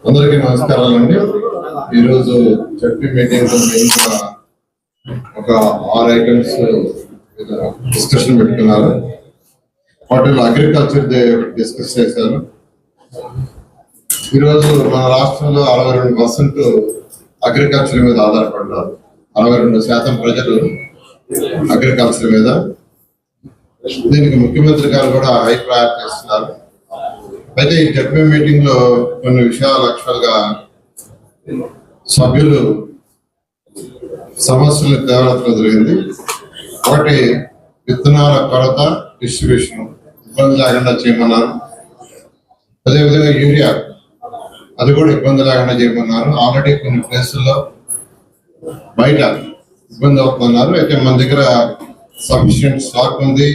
అందరికీ నమస్కారాలండి. ఈరోజు జడ్పీ మీటింగ్ లో ఒక 6 ఐటమ్స్ డిస్కషన్ పెట్టుకున్నారు. వాటిలో అగ్రికల్చర్ డిస్కస్ చేశారు. ఈరోజు మన రాష్ట్రంలో 62% అగ్రికల్చర్ మీద ఆధారపడ్డారు. 62% ప్రజలు అగ్రికల్చర్ మీద. దీనికి ముఖ్యమంత్రి గారు కూడా హై ప్రయారిటీ ఇస్తున్నారు. అయితే ఈ జడ్పీ మీటింగ్ లో కొన్ని విషయాలు యాక్చువల్గా సభ్యులు సమస్యలు తేవడం జరిగింది. ఒకటి, విత్తనాల కొరత, డిస్ట్రిబ్యూషన్ ఇబ్బంది లేకుండా చేయమన్నారు. అదేవిధంగా యూరియా, అది కూడా ఇబ్బంది లేకుండా చేయమన్నారు. ఆల్రెడీ కొన్ని ప్లేసుల్లో బయట ఇబ్బంది అవుతున్నారు. అయితే మన దగ్గర సఫిషియెంట్ స్టాక్ ఉంది,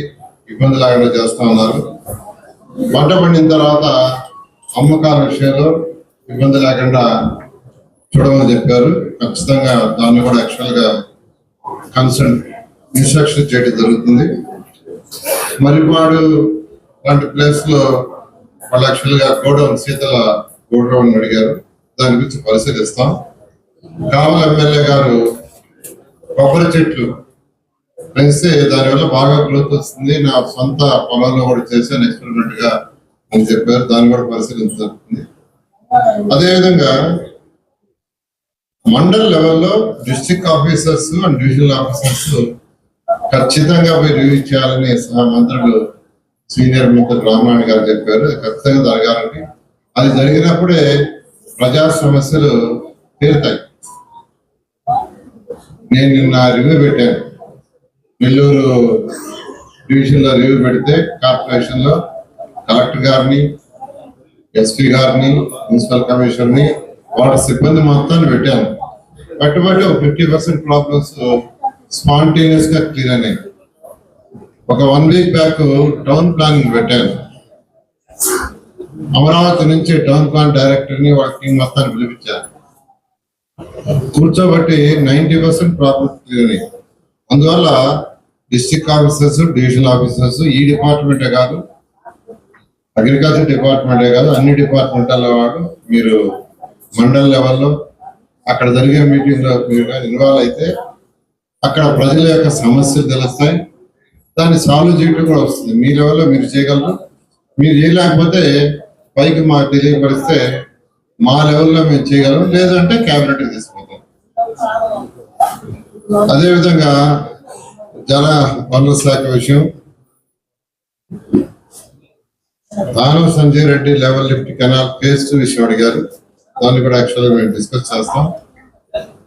ఇబ్బంది లేకుండా చేస్తా ఉన్నారు. పంట పండిన తర్వాత అమ్మకాల విషయంలో ఇబ్బంది లేకుండా చూడమని చెప్పారు. ఖచ్చితంగా దాన్ని కూడా యాక్చువల్గా కన్సర్న్ ఇన్స్ట్రక్షన్ చేయడం జరుగుతుంది. మరిపాడు లాంటి ప్లేస్ లో వాళ్ళు యాక్చువల్గా గోడౌన్, శీతల గోడౌన్ అడిగారు. దాని గురించి పరిశీలిస్తాం. కావలి ఎమ్మెల్యే గారు కొబ్బరి చెట్లు పెంచితే దానివల్ల బాగా గ్రోత్ వస్తుంది, నా సొంత పొలంలో కూడా చేశాను ఎక్స్పెరిమెంట్ గా అని చెప్పారు. దాన్ని కూడా పరిశీలించబడుతుంది. అదేవిధంగా మండల్ లెవెల్లో district officers and divisional officers ఖచ్చితంగా పోయి రివ్యూ చేయాలని మంత్రులు, సీనియర్ మంత్రులు రామనాయుడు గారు చెప్పారు. ఖచ్చితంగా జరగాలని. అది జరిగినప్పుడే ప్రజా సమస్యలు తీరుతాయి. నేను నిన్న రివ్యూ పెట్టాను. నెల్లూరు డివిజన్ లో రివ్యూ పెడితే కార్పొరేషన్ లో కలెక్టర్ గారిని, ఎస్పీ గారిని, మున్సిపల్ కమిషనర్ ని, వాటర్ సిబ్బంది మొత్తాన్ని పెట్టాను. పెట్టుబడి 50% ప్రాబ్లమ్స్ స్పాంటేనియస్ గా క్లియర్ అయినాయి. ఒక 1 వీక్ బ్యాక్ టౌన్ ప్లానింగ్ పెట్టాను. అమరావతి నుంచి టౌన్ ప్లాన్ డైరెక్టర్ ని, వాళ్ళ టీం మొత్తాన్ని పిలిపించాను. కూర్చోబట్టి 90% ప్రాబ్లమ్స్ క్లియర్ అయినాయి. అందువల్ల డిస్ట్రిక్ట్ ఆఫీసర్స్, డివిజనల్ ఆఫీసర్స్, ఈ డిపార్ట్మెంటే కాదు, అగ్రికల్చర్ డిపార్ట్మెంటే కాదు, అన్ని డిపార్ట్మెంట్ల వాడు మీరు మండల్ లెవెల్లో అక్కడ జరిగే మీటింగ్ లో మీరు ఇన్వాల్వ్ అయితే అక్కడ ప్రజల యొక్క సమస్యలు తెలుస్తాయి. దాన్ని సాల్వ్ చేయడం కూడా వస్తుంది. మీ లెవెల్లో మీరు చేయగలరు. మీరు చేయలేకపోతే పైకి మాకు తెలియపరిస్తే మా లెవెల్లో మేము చేయగలం, లేదంటే క్యాబినెట్కి తీసుకుంటాం. అదేవిధంగా జల వనరుల శాఖ విషయం, దానం Sanjay Reddy level lift canal phase 2 విషయం అడిగారు. దాన్ని కూడా యాక్చువల్గా మేము డిస్కస్ చేస్తాం.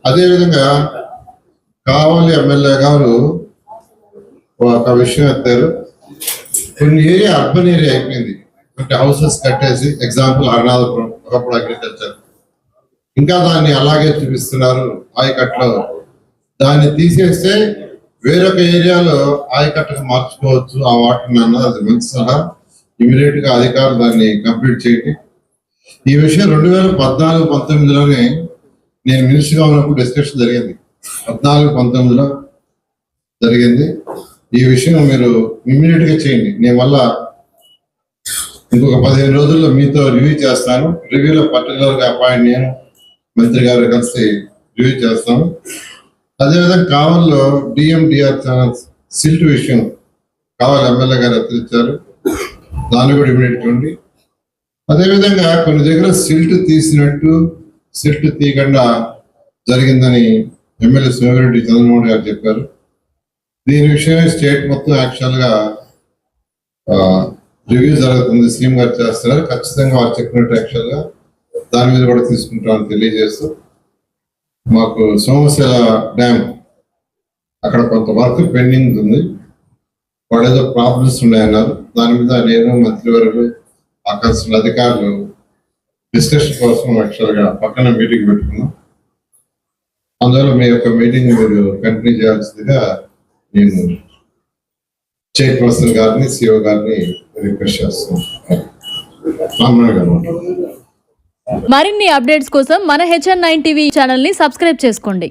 అదేవిధంగా కావలి ఎమ్మెల్యే గారు ఒక విషయం ఎత్తారు. కొన్ని ఏరియా అర్బన్ ఏరియా అయిపోయింది, అంటే హౌసెస్ కట్టేసి, ఎగ్జాంపుల్ హరినాథపురం ఒకప్పుడు అగ్రికల్చర్, ఇంకా దాన్ని అలాగే చూపిస్తున్నారు. ఆయకట్లో దాన్ని తీసేస్తే వేరొక ఏరియాలో ఆయకట్టుకు మార్చుకోవచ్చు ఆ వాటర్ అన్నది. అది మంచి సలహా. ఇమీడియట్ గా అధికారులు దాన్ని కంప్లీట్ చేయండి. ఈ విషయం 2014-19లోనే నేను మినిస్టర్ గా ఉన్నప్పుడు డిస్కషన్ జరిగింది. 14-19లో జరిగింది. ఈ విషయం మీరు ఇమీడియట్ గా చేయండి. నేను వల్ల ఇంకొక 15 రోజుల్లో మీతో రివ్యూ చేస్తాను. రివ్యూలో పర్టికులర్ గా అపాయింట్ నేను, మంత్రి గారు కలిసి రివ్యూ చేస్తాను. అదేవిధంగా కావల్లో డిఎండిఆర్ ఛానల్స్ సిల్ట్ విషయం కావాలి ఎమ్మెల్యే గారు ఎత్తిచ్చారు. దాన్ని కూడా ఇమీడియట్ ఉండి. అదేవిధంగా కొన్ని దగ్గర సిల్ట్ తీసినట్టు, సిల్ట్ తీయకుండా జరిగిందని ఎమ్మెల్యే సోమిరెడ్డి చంద్రమోహన్ గారు చెప్పారు. దీని విషయమే స్టేట్ మొత్తం యాక్చువల్ గా రివ్యూ జరుగుతుంది. సీఎం గారు చేస్తున్నారు. ఖచ్చితంగా వారు చెప్పినట్టు యాక్చువల్ గా దాని మీద కూడా తీసుకుంటామని తెలియజేస్తూ, మాకు సోమశిల డ్యామ్ అక్కడ కొంత వర్క్ పెండింగ్ ఉంది. వాళ్ళు ఏదో ప్రాబ్లమ్స్ ఉన్నాయన్నారు. దాని మీద నేను, మంత్రివర్గులు, ఆకర్షణ అధికారులు డిస్కషన్ కోసం యాక్చువల్గా పక్కన మీటింగ్ పెట్టుకున్నాం. అందువల్ల మీ యొక్క మీటింగ్ మీరు కంటిన్యూ చేయాల్సిందిగా నేను చైర్పర్సన్ గారిని, సిఓ గారిని రిక్వెస్ట్ చేస్తున్నాను. మరిన్ని అప్డేట్స్ కోసం మన HN9 టీవీ ఛానల్ ని సబ్స్క్రైబ్ చేసుకోండి.